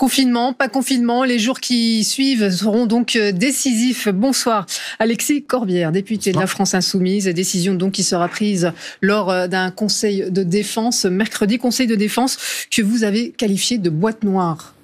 Confinement, pas confinement, les jours qui suivent seront donc décisifs. Bonsoir. Alexis Corbière, député de la France Insoumise. Décision donc qui sera prise lors d'un conseil de défense, mercredi, conseil de défense que vous avez qualifié de boîte noire.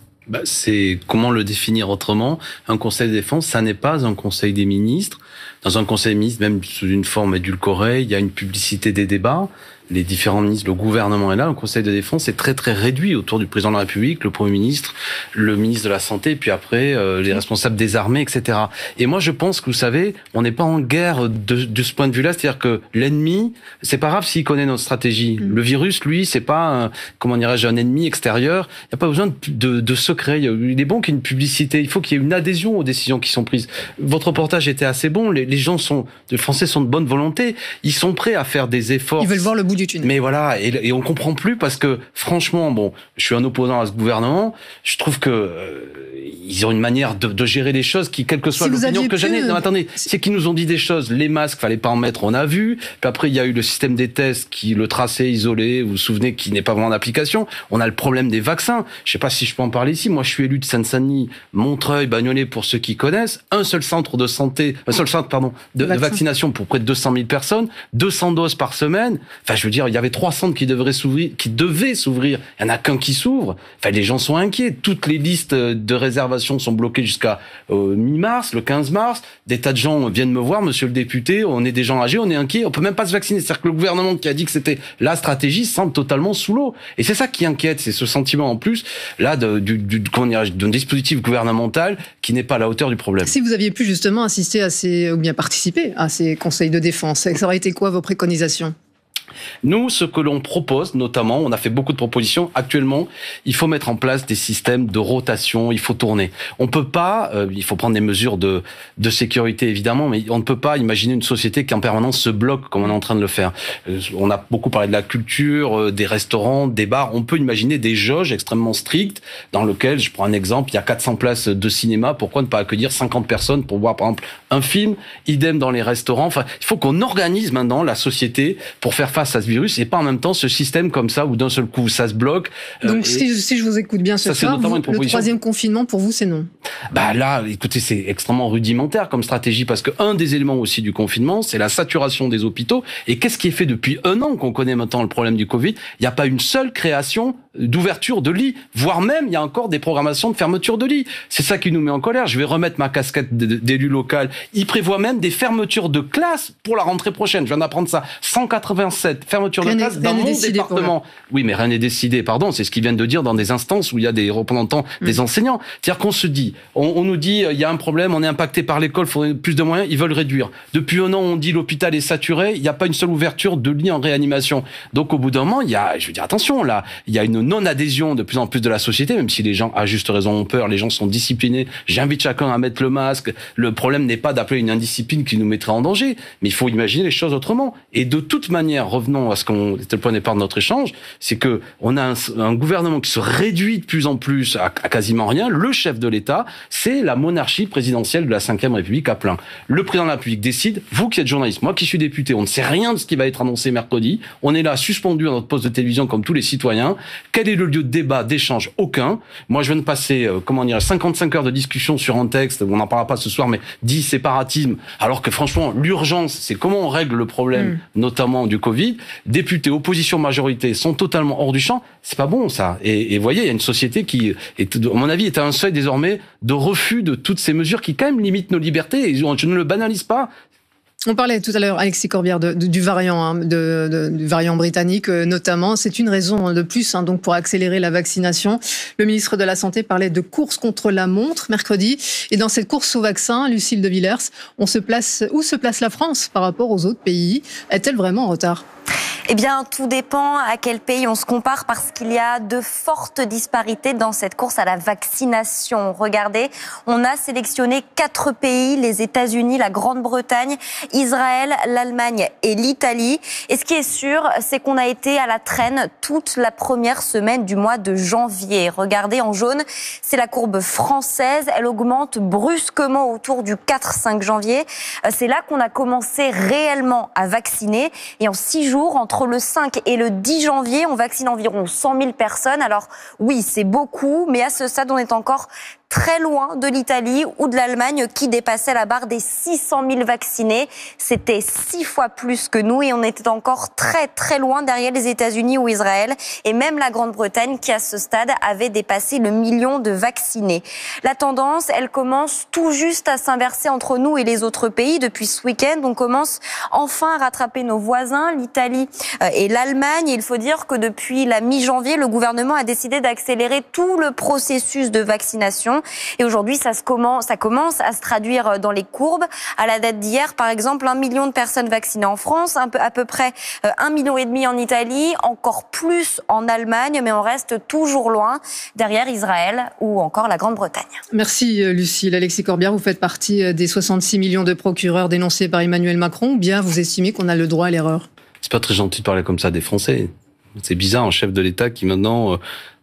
C'est comment le définir autrement. Un conseil de défense, ça n'est pas un conseil des ministres. Dans un conseil des ministres, même sous une forme édulcorée, il y a une publicité des débats. Les différents ministres, le gouvernement est là. Un conseil de défense est très très réduit autour du président de la République, le Premier ministre, le ministre de la Santé, puis après les responsables des armées, etc. Et moi je pense que vous savez, on n'est pas en guerre de ce point de vue-là. C'est-à-dire que l'ennemi, c'est pas grave s'il connaît notre stratégie. Le virus, lui, c'est pas comment dirais-je, un ennemi extérieur. Il n'y a pas besoin de secret. Il est bon qu'il y ait une publicité. Il faut qu'il y ait une adhésion aux décisions qui sont prises. Votre reportage était assez bon. Les Français sont de bonne volonté. Ils sont prêts à faire des efforts. Ils veulent voir le bout du tunnel. Mais voilà, et on comprend plus parce que franchement, bon, je suis un opposant à ce gouvernement. Je trouve que ils ont une manière de gérer les choses qui, quelle que soit l'opinion que j'en ai. Non, attendez, c'est qu'ils nous ont dit des choses. Les masques, fallait pas en mettre, on a vu. Puis après, il y a eu le système des tests qui le tracé isolé. Vous vous souvenez, qui n'est pas vraiment en application. On a le problème des vaccins. Je sais pas si je peux en parler ici. Moi, je suis élu de Seine-Saint-Denis, Montreuil, Bagnolet, pour ceux qui connaissent. Un seul centre de vaccination pour près de 200 000 personnes, 200 doses par semaine. Enfin, je veux dire, il y avait 3 centres qui devaient s'ouvrir. Il y en a qu'un qui s'ouvre. Enfin, les gens sont inquiets. Toutes les listes de réservation sont bloquées jusqu'à mi-mars, le 15 mars. Des tas de gens viennent me voir, monsieur le député, on est des gens âgés, on est inquiets, on peut même pas se vacciner. C'est-à-dire que le gouvernement qui a dit que c'était la stratégie semble totalement sous l'eau. Et c'est ça qui inquiète, c'est ce sentiment en plus, là, d'un dispositif gouvernemental qui n'est pas à la hauteur du problème. Si vous aviez pu justement assister ou bien participer à ces conseils de défense, ça aurait été quoi vos préconisations ? Nous, ce que l'on propose, notamment, on a fait beaucoup de propositions. Actuellement, il faut mettre en place des systèmes de rotation, il faut tourner. On peut pas, il faut prendre des mesures de sécurité, évidemment, mais on ne peut pas imaginer une société qui en permanence se bloque comme on est en train de le faire. On a beaucoup parlé de la culture, des restaurants, des bars. On peut imaginer des jauges extrêmement strictes dans lesquelles, je prends un exemple, il y a 400 places de cinéma. Pourquoi ne pas accueillir 50 personnes pour voir, par exemple, un film? Idem dans les restaurants. Enfin, il faut qu'on organise maintenant la société pour faire face à ce virus et pas en même temps ce système comme ça où d'un seul coup ça se bloque. Donc si je vous écoute bien ce soir, le troisième confinement pour vous c'est non? Là, écoutez, c'est extrêmement rudimentaire comme stratégie parce que un des éléments aussi du confinement, c'est la saturation des hôpitaux. Et qu'est-ce qui est fait depuis 1 an qu'on connaît maintenant le problème du Covid? Il n'y a pas une seule création d'ouverture de lits, voire même il y a encore des programmations de fermeture de lits. C'est ça qui nous met en colère. Je vais remettre ma casquette d'élu local. Il prévoit même des fermetures de classes pour la rentrée prochaine. Je viens d'apprendre ça. 187 fermetures de classes dans mon département. Oui, mais rien n'est décidé, pardon. C'est ce qu'ils viennent de dire dans des instances où il y a des représentants des enseignants. C'est-à-dire qu'on se dit, on nous dit, il y a un problème, on est impacté par l'école, il faudrait plus de moyens, ils veulent réduire. Depuis 1 an, on dit l'hôpital est saturé, il n'y a pas une seule ouverture de lit en réanimation. Donc au bout d'un moment, il y a, je veux dire, attention, là, il y a une non-adhésion de plus en plus de la société, même si les gens, à juste raison, ont peur, les gens sont disciplinés. J'invite chacun à mettre le masque. Le problème n'est pas d'appeler une indiscipline qui nous mettrait en danger, mais il faut imaginer les choses autrement. Et de toute manière, revenons à ce c'était le point de départ de notre échange, c'est que on a un gouvernement qui se réduit de plus en plus à quasiment rien. Le chef de l'État, c'est la monarchie présidentielle de la Ve République à plein. Le président de la République décide, vous qui êtes journaliste, moi qui suis député, on ne sait rien de ce qui va être annoncé mercredi. On est là suspendu à notre poste de télévision comme tous les citoyens. Quel est le lieu de débat, d'échange? Aucun. Moi, je viens de passer, 55 heures de discussion sur un texte, on n'en parlera pas ce soir, mais dit séparatisme, alors que franchement, l'urgence, c'est comment on règle le problème, notamment du Covid. Députés, opposition, majorité sont totalement hors du champ. C'est pas bon, ça. Et voyez, il y a une société qui, à mon avis, est à un seuil désormais de refus de toutes ces mesures qui, quand même, limitent nos libertés. Et je ne le banalise pas. On parlait tout à l'heure, Alexis Corbière, du variant, du variant britannique notamment. C'est une raison de plus donc pour accélérer la vaccination. Le ministre de la Santé parlait de course contre la montre mercredi. Et dans cette course au vaccin, Lucille de Villers, où se place la France par rapport aux autres pays? Est-elle vraiment en retard? Eh bien, tout dépend à quel pays on se compare parce qu'il y a de fortes disparités dans cette course à la vaccination. Regardez, on a sélectionné 4 pays, les États-Unis, la Grande-Bretagne, Israël, l'Allemagne et l'Italie. Et ce qui est sûr, c'est qu'on a été à la traîne toute la première semaine du mois de janvier. Regardez, en jaune, c'est la courbe française. Elle augmente brusquement autour du 4-5 janvier. C'est là qu'on a commencé réellement à vacciner. Et en 6 jours, entre entre le 5 et le 10 janvier, on vaccine environ 100 000 personnes. Alors oui, c'est beaucoup, mais à ce stade, on est encore très loin de l'Italie ou de l'Allemagne qui dépassaient la barre des 600 000 vaccinés. C'était 6 fois plus que nous et on était encore très très loin derrière les États-Unis ou Israël et même la Grande-Bretagne qui à ce stade avait dépassé le million de vaccinés. La tendance, elle commence tout juste à s'inverser entre nous et les autres pays. Depuis ce week-end, on commence enfin à rattraper nos voisins, l'Italie et l'Allemagne. Il faut dire que depuis la mi-janvier, le gouvernement a décidé d'accélérer tout le processus de vaccination. Et aujourd'hui, ça commence à se traduire dans les courbes. À la date d'hier, par exemple, 1 million de personnes vaccinées en France, à peu près 1,5 million en Italie, encore plus en Allemagne, mais on reste toujours loin derrière Israël ou encore la Grande-Bretagne. Merci Lucille. Alexis Corbière, vous faites partie des 66 millions de procureurs dénoncés par Emmanuel Macron, ou bien vous estimez qu'on a le droit à l'erreur? C'est pas très gentil de parler comme ça des Français. C'est bizarre, un chef de l'État qui maintenant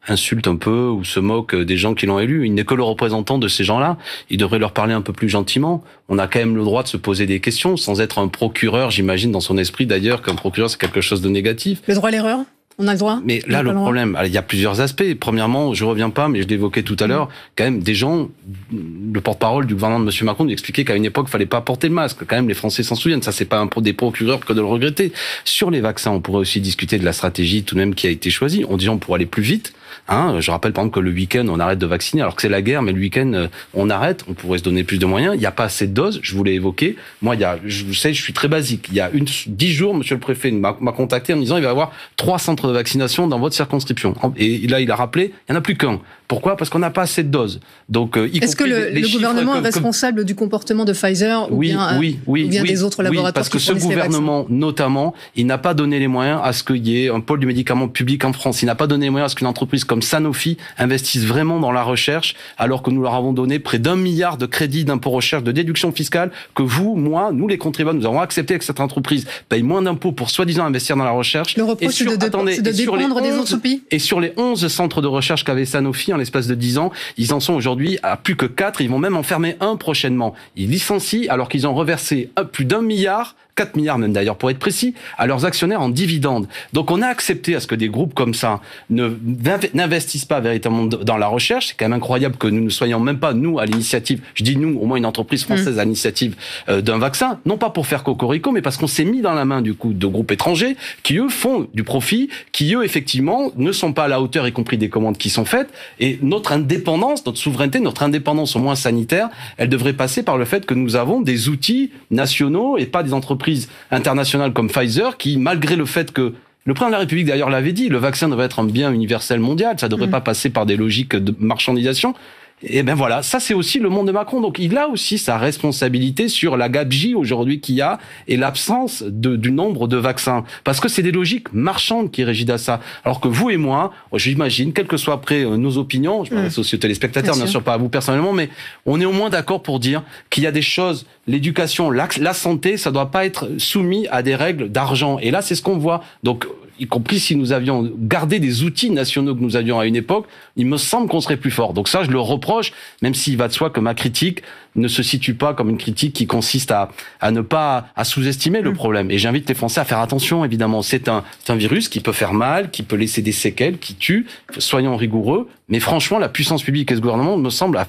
insulte un peu ou se moque des gens qui l'ont élu. Il n'est que le représentant de ces gens-là. Il devrait leur parler un peu plus gentiment. On a quand même le droit de se poser des questions sans être un procureur, j'imagine dans son esprit d'ailleurs qu'un procureur c'est quelque chose de négatif. Le droit à l'erreur ? On a le droit? Mais là, le problème, il y a plusieurs aspects. Premièrement, je reviens pas, mais je l'évoquais tout à l'heure, quand même, des gens, le porte-parole du gouvernement de M. Macron nous expliquait qu'à une époque, il fallait pas porter le masque. Quand même, les Français s'en souviennent. Ça, c'est pas des procureurs que de le regretter. Sur les vaccins, on pourrait aussi discuter de la stratégie tout de même qui a été choisie. On dit on pourrait aller plus vite. Je rappelle par exemple que le week-end, on arrête de vacciner, alors que c'est la guerre, mais le week-end, on arrête. On pourrait se donner plus de moyens. Il n'y a pas assez de doses. Je vous l'ai évoqué. Moi, je suis très basique. Il y a 10 jours, monsieur le préfet m'a contacté en me disant il va y avoir 3 centres de vaccination dans votre circonscription. Et là, il a rappelé, il n'y en a plus qu'un. Pourquoi? Parce qu'on n'a pas assez de doses. Donc, est-ce que le gouvernement est responsable du comportement de Pfizer ou bien des autres laboratoires? Parce que ce gouvernement, notamment, il n'a pas donné les moyens à ce qu'il y ait un pôle du médicament public en France. Il n'a pas donné les moyens à ce qu'une entreprise comme Sanofi investisse vraiment dans la recherche, alors que nous leur avons donné près d'1 milliard de crédits d'impôt recherche, de déduction fiscale, que vous, moi, nous les contribuables, nous avons accepté que cette entreprise paye moins d'impôts pour soi-disant investir dans la recherche. Le reproche, c'est de dépendre des autres pays. Et sur les 11 centres de recherche qu'avait Sanofi en l'espace de 10 ans, ils en sont aujourd'hui à plus que 4. Ils vont même en fermer un prochainement. Ils licencient alors qu'ils ont reversé plus d'1 milliard, 4 milliards même d'ailleurs pour être précis, à leurs actionnaires en dividendes. Donc on a accepté à ce que des groupes comme ça n'investissent pas véritablement dans la recherche. C'est quand même incroyable que nous ne soyons même pas, nous, à l'initiative, je dis nous, au moins une entreprise française à l'initiative d'un vaccin, non pas pour faire cocorico, mais parce qu'on s'est mis dans la main du coup de groupes étrangers qui eux font du profit, qui eux effectivement ne sont pas à la hauteur, y compris des commandes qui sont faites. Et notre indépendance, notre souveraineté, notre indépendance au moins sanitaire, elle devrait passer par le fait que nous avons des outils nationaux et pas des entreprises internationales comme Pfizer qui, malgré le fait que le président de la République d'ailleurs l'avait dit, le vaccin devrait être un bien universel mondial, ça ne devrait pas passer par des logiques de marchandisation. Et ben voilà, ça c'est aussi le monde de Macron. Donc il a aussi sa responsabilité sur la gabegie aujourd'hui qu'il y a et l'absence du nombre de vaccins. Parce que c'est des logiques marchandes qui régissent à ça. Alors que vous et moi, j'imagine, quelles que soient après nos opinions, je m'adresse aussi aux téléspectateurs, bien sûr pas à vous personnellement, mais on est au moins d'accord pour dire qu'il y a des choses, l'éducation, la santé, ça doit pas être soumis à des règles d'argent. Et là, c'est ce qu'on voit. Donc, y compris si nous avions gardé des outils nationaux que nous avions à une époque, il me semble qu'on serait plus fort. Donc ça, je le reproche, même s'il va de soi que ma critique ne se situe pas comme une critique qui consiste à ne pas à sous-estimer le problème. Et j'invite les Français à faire attention, évidemment. C'est un virus qui peut faire mal, qui peut laisser des séquelles, qui tue. Soyons rigoureux. Mais franchement, la puissance publique et ce gouvernement, me semble, a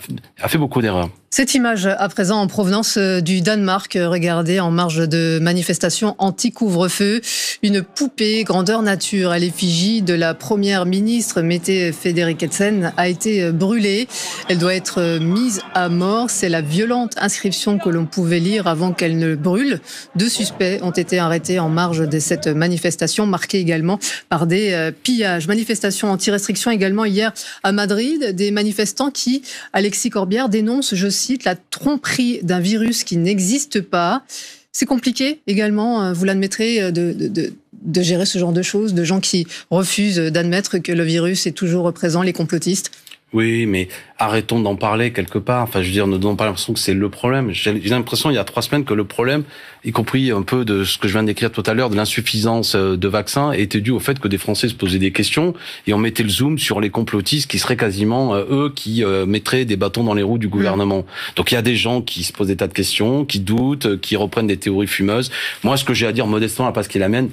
fait beaucoup d'erreurs. Cette image, à présent, en provenance du Danemark, regardez en marge de manifestations anti-couvre-feu, une poupée grandeur nature à l'effigie de la première ministre, Mette Frederiksen, a été brûlée. Elle doit être mise à mort. C'est la violente inscription que l'on pouvait lire avant qu'elle ne brûle. 2 suspects ont été arrêtés en marge de cette manifestation, marquée également par des pillages. Manifestation anti-restriction également hier à Madrid, des manifestants qui, Alexis Corbière, dénoncent, je cite, la tromperie d'un virus qui n'existe pas. C'est compliqué également, vous l'admettrez, de gérer ce genre de choses, de gens qui refusent d'admettre que le virus est toujours présent, les complotistes. Oui, mais arrêtons d'en parler quelque part. Enfin, je veux dire, ne donnons pas l'impression que c'est le problème. J'ai l'impression, il y a 3 semaines, que le problème, y compris un peu de ce que je viens d'écrire tout à l'heure, de l'insuffisance de vaccins, était dû au fait que des Français se posaient des questions et on mettait le zoom sur les complotistes qui seraient quasiment eux qui mettraient des bâtons dans les roues du gouvernement. Donc il y a des gens qui se posent des tas de questions, qui doutent, qui reprennent des théories fumeuses. Moi, ce que j'ai à dire modestement, à Pascal Amène,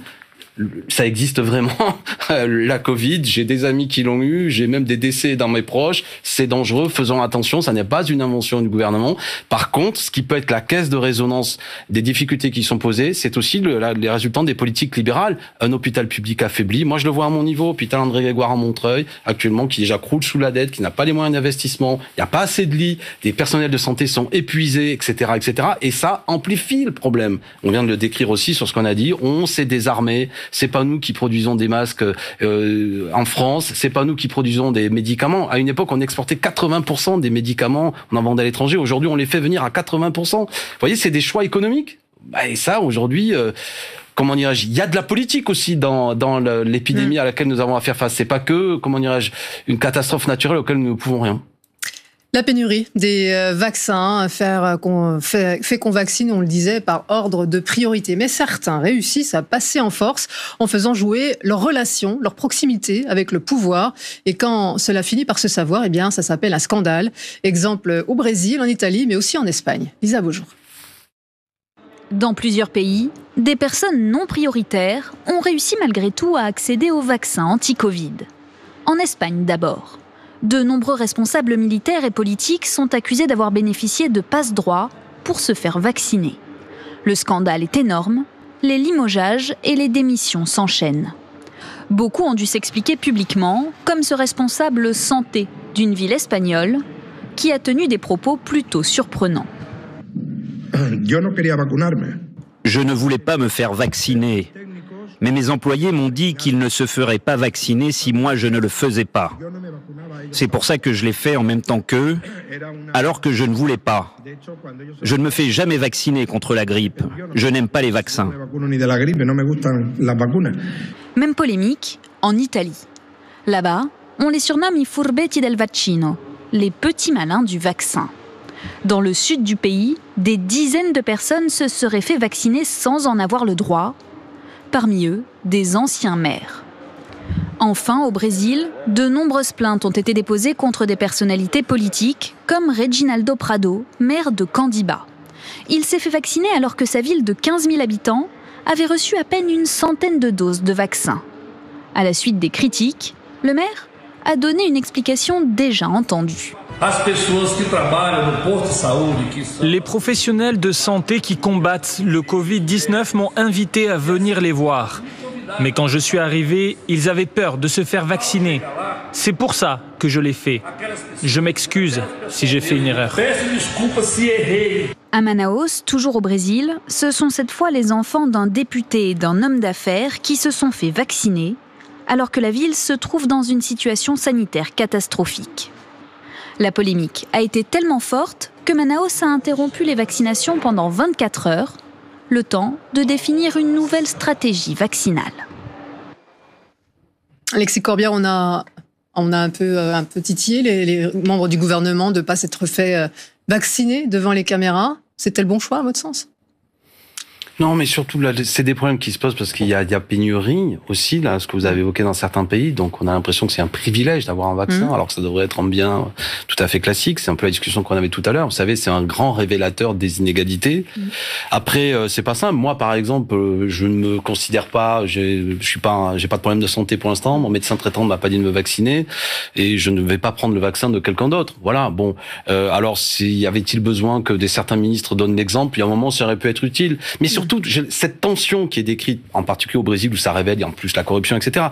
ça existe vraiment, la Covid, j'ai des amis qui l'ont eu, j'ai même des décès dans mes proches, c'est dangereux, faisons attention, ça n'est pas une invention du gouvernement. Par contre, ce qui peut être la caisse de résonance des difficultés qui sont posées, c'est aussi les résultats des politiques libérales. Un hôpital public affaibli, moi je le vois à mon niveau, hôpital André Grégoire à Montreuil, actuellement, qui déjà croule sous la dette, qui n'a pas les moyens d'investissement, il n'y a pas assez de lits, les personnels de santé sont épuisés, etc., etc. Et ça amplifie le problème. On vient de le décrire aussi sur ce qu'on a dit. On s'est désarmé. C'est pas nous qui produisons des masques en France. C'est pas nous qui produisons des médicaments. À une époque, on exportait 80% des médicaments, on en vendait à l'étranger. Aujourd'hui, on les fait venir à 80%. Vous voyez, c'est des choix économiques. Et ça, aujourd'hui, comment dirais-je, il y a de la politique aussi dans l'épidémie à laquelle nous avons à faire face. C'est pas que, comment dirais-je, une catastrophe naturelle auquel nous ne pouvons rien. La pénurie des vaccins fait qu'on vaccine, on le disait, par ordre de priorité. Mais certains réussissent à passer en force en faisant jouer leur relation, leur proximité avec le pouvoir. Et quand cela finit par se savoir, eh bien, ça s'appelle un scandale. Exemple au Brésil, en Italie, mais aussi en Espagne. Lisa Beaujour. Dans plusieurs pays, des personnes non prioritaires ont réussi malgré tout à accéder aux vaccins anti-Covid. En Espagne d'abord. De nombreux responsables militaires et politiques sont accusés d'avoir bénéficié de passe-droits pour se faire vacciner. Le scandale est énorme, les limogeages et les démissions s'enchaînent. Beaucoup ont dû s'expliquer publiquement, comme ce responsable santé d'une ville espagnole qui a tenu des propos plutôt surprenants. Je ne voulais pas me faire vacciner, mais mes employés m'ont dit qu'ils ne se feraient pas vacciner si moi je ne le faisais pas. C'est pour ça que je l'ai fait en même temps qu'eux, alors que je ne voulais pas. Je ne me fais jamais vacciner contre la grippe. Je n'aime pas les vaccins. Même polémique en Italie. Là-bas, on les surnomme i furbetti del vaccino, les petits malins du vaccin. Dans le sud du pays, des dizaines de personnes se seraient fait vacciner sans en avoir le droit. Parmi eux, des anciens maires. Enfin, au Brésil, de nombreuses plaintes ont été déposées contre des personnalités politiques, comme Reginaldo Prado, maire de Candiba. Il s'est fait vacciner alors que sa ville de 15 000 habitants avait reçu à peine une centaine de doses de vaccin. À la suite des critiques, le maire a donné une explication déjà entendue. Les professionnels de santé qui combattent le Covid-19 m'ont invité à venir les voir. Mais quand je suis arrivé, ils avaient peur de se faire vacciner. C'est pour ça que je l'ai fait. Je m'excuse si j'ai fait une erreur. À Manaus, toujours au Brésil, ce sont cette fois les enfants d'un député et d'un homme d'affaires qui se sont fait vacciner, alors que la ville se trouve dans une situation sanitaire catastrophique. La polémique a été tellement forte que Manaus a interrompu les vaccinations pendant 24 heures, le temps de définir une nouvelle stratégie vaccinale. Alexis Corbière, on a un peu titillé les membres du gouvernement de ne pas s'être fait vacciner devant les caméras. C'était le bon choix, à votre sens ? Non, mais surtout, là, c'est des problèmes qui se posent parce qu'il y a pénurie aussi, là, ce que vous avez évoqué dans certains pays. Donc, on a l'impression que c'est un privilège d'avoir un vaccin, alors que ça devrait être un bien tout à fait classique. C'est un peu la discussion qu'on avait tout à l'heure. Vous savez, c'est un grand révélateur des inégalités. Après, c'est pas simple. Moi, par exemple, je ne me considère pas, j'ai pas de problème de santé pour l'instant. Mon médecin traitant ne m'a pas dit de me vacciner et je ne vais pas prendre le vaccin de quelqu'un d'autre. Voilà. Bon. Alors, y avait-il besoin que certains ministres donnent l'exemple? Il y a un moment, ça aurait pu être utile. Mais surtout, cette tension qui est décrite, en particulier au Brésil, où ça révèle, il y a en plus la corruption, etc.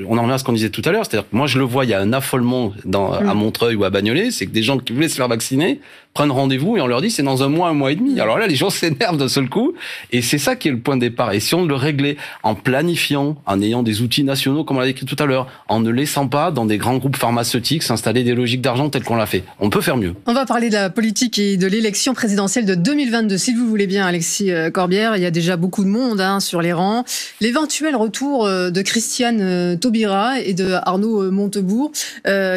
On en revient à ce qu'on disait tout à l'heure, c'est-à-dire que moi je le vois, il y a un affolement à Montreuil ou à Bagnolet, c'est que des gens qui voulaient se faire vacciner prennent rendez-vous et on leur dit c'est dans un mois et demi. Alors là, les gens s'énervent d'un seul coup et c'est ça qui est le point de départ. Et si on le réglait en planifiant, en ayant des outils nationaux, comme on l'a décrit tout à l'heure, en ne laissant pas dans des grands groupes pharmaceutiques s'installer des logiques d'argent telles qu'on l'a fait, on peut faire mieux. On va parler de la politique et de l'élection présidentielle de 2022. Si vous voulez bien, Alexis Corbière, il y a déjà beaucoup de monde sur les rangs. L'éventuel retour de Christiane Taubira et de Arnaud Montebourg,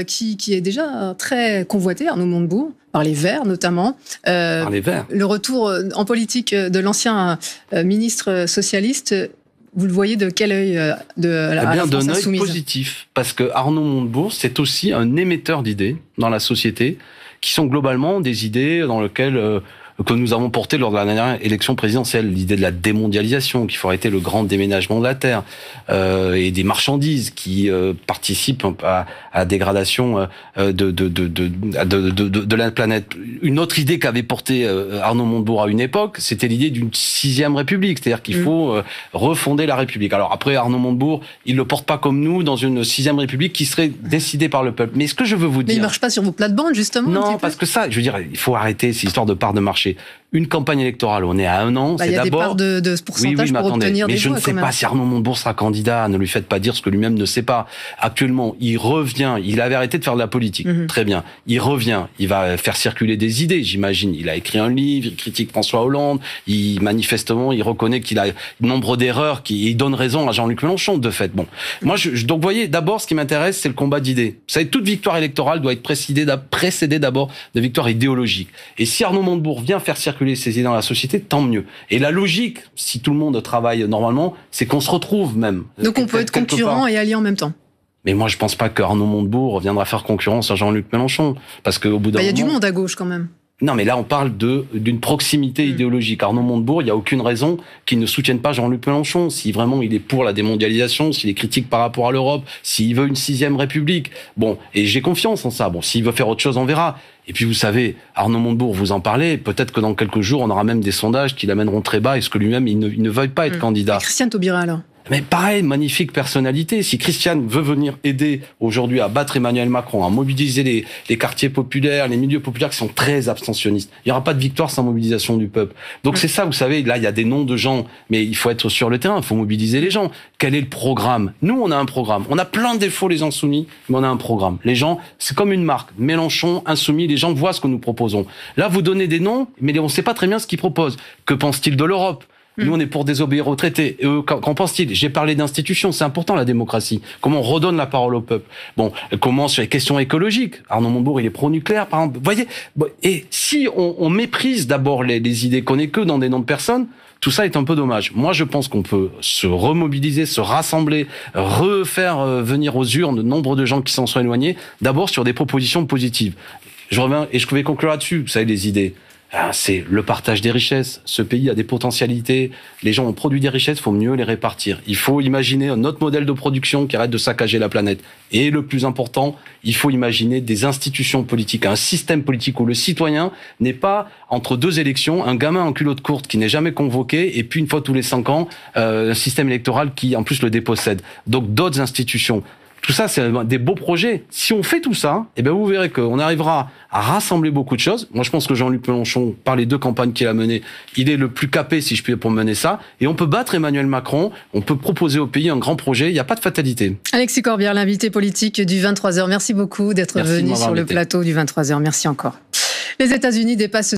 qui est déjà très convoité, Arnaud Montebourg, par les Verts notamment. Par les Verts. Le retour en politique de l'ancien ministre socialiste, vous le voyez de quel œil à la France insoumise ? D'un œil positif, parce que Arnaud Montebourg, c'est aussi un émetteur d'idées dans la société, qui sont globalement des idées dans lesquelles que nous avons porté lors de la dernière élection présidentielle. L'idée de la démondialisation, qu'il faut arrêter le grand déménagement de la Terre, et des marchandises qui participent à la dégradation de la planète. Une autre idée qu'avait portée Arnaud Montebourg à une époque, c'était l'idée d'une 6e République, c'est-à-dire qu'il faut refonder la République. Alors après, Arnaud Montebourg, il le porte pas comme nous dans une 6e République qui serait décidée par le peuple. Mais ce que je veux vous dire... Mais il marche pas sur vos plates-bandes, justement. Non, parce que ça, je veux dire, il faut arrêter cette histoire de part de marché. Une campagne électorale, on est à 1 an, c'est d'abord... Il y a des parts de pourcentage pour obtenir des voix. Mais je ne sais pas si Arnaud Montebourg sera candidat, ne lui faites pas dire ce que lui-même ne sait pas. Actuellement, il revient, il avait arrêté de faire de la politique, très bien. Il revient, il va faire circuler des idées, j'imagine. Il a écrit un livre, il critique François Hollande, manifestement, il reconnaît qu'il a nombre d'erreurs, il donne raison à Jean-Luc Mélenchon, de fait. Bon, moi, donc, vous voyez, d'abord, ce qui m'intéresse, c'est le combat d'idées. Vous savez, toute victoire électorale doit être précédée d'abord de victoire idéologique. Et si Arnaud Montebourg vient faire circuler ces idées dans la société, tant mieux. Et la logique, si tout le monde travaille normalement, c'est qu'on se retrouve même. Donc on peut être concurrent et allié en même temps. Mais moi, je pense pas que Arnaud Montebourg viendra faire concurrence à Jean-Luc Mélenchon. Parce qu'au bout d'un moment... Il y a du monde à gauche quand même. Non, mais là, on parle d'une proximité idéologique. Arnaud Montebourg, il n'y a aucune raison qu'il ne soutienne pas Jean-Luc Mélenchon. Si vraiment il est pour la démondialisation, s'il est critique par rapport à l'Europe, s'il veut une 6e République. Bon, et j'ai confiance en ça. Bon, s'il veut faire autre chose, on verra. Et puis, vous savez, Arnaud Montebourg, vous en parlez, peut-être que dans quelques jours, on aura même des sondages qui l'amèneront très bas. Est-ce que lui-même, il ne veuille pas être candidat? Et Christiane Taubira, alors? Mais pareil, magnifique personnalité. Si Christiane veut venir aider aujourd'hui à battre Emmanuel Macron, à mobiliser les quartiers populaires, les milieux populaires qui sont très abstentionnistes, il n'y aura pas de victoire sans mobilisation du peuple. Donc c'est ça, vous savez, là il y a des noms de gens, mais il faut être sur le terrain, il faut mobiliser les gens. Quel est le programme? Nous, on a un programme. On a plein de défauts, les Insoumis, mais on a un programme. Les gens, c'est comme une marque. Mélenchon, Insoumis, les gens voient ce que nous proposons. Là, vous donnez des noms, mais on ne sait pas très bien ce qu'ils proposent. Que pense-t-il de l'Europe? Nous, on est pour désobéir aux traités. Et eux, qu'en pensent-ils? J'ai parlé d'institutions, c'est important la démocratie. Comment on redonne la parole au peuple? Bon, comment sur les questions écologiques? Arnaud Montebourg, il est pro-nucléaire, par exemple. Vous voyez? Et si on méprise d'abord les idées, qu'on n'est que dans des noms de personnes, tout ça est un peu dommage. Moi, je pense qu'on peut se remobiliser, se rassembler, refaire venir aux urnes nombre de gens qui s'en sont éloignés, d'abord sur des propositions positives. Je reviens, et je vais conclure là-dessus, vous savez, les idées. C'est le partage des richesses. Ce pays a des potentialités. Les gens ont produit des richesses, il faut mieux les répartir. Il faut imaginer un autre modèle de production qui arrête de saccager la planète. Et le plus important, il faut imaginer des institutions politiques, un système politique où le citoyen n'est pas, entre 2 élections, un gamin en culotte courte qui n'est jamais convoqué, et puis une fois tous les 5 ans, un système électoral qui, en plus, le dépossède. Donc d'autres institutions. Tout ça, c'est des beaux projets. Si on fait tout ça, eh ben vous verrez qu'on arrivera à rassembler beaucoup de choses. Moi, je pense que Jean-Luc Mélenchon, par les 2 campagnes qu'il a menées, il est le plus capé, si je puis, pour mener ça. Et on peut battre Emmanuel Macron. On peut proposer au pays un grand projet. Il n'y a pas de fatalité. Alexis Corbière, l'invité politique du 23h. Merci beaucoup d'être venu sur le plateau du 23h. Merci encore. Les États-Unis dépassent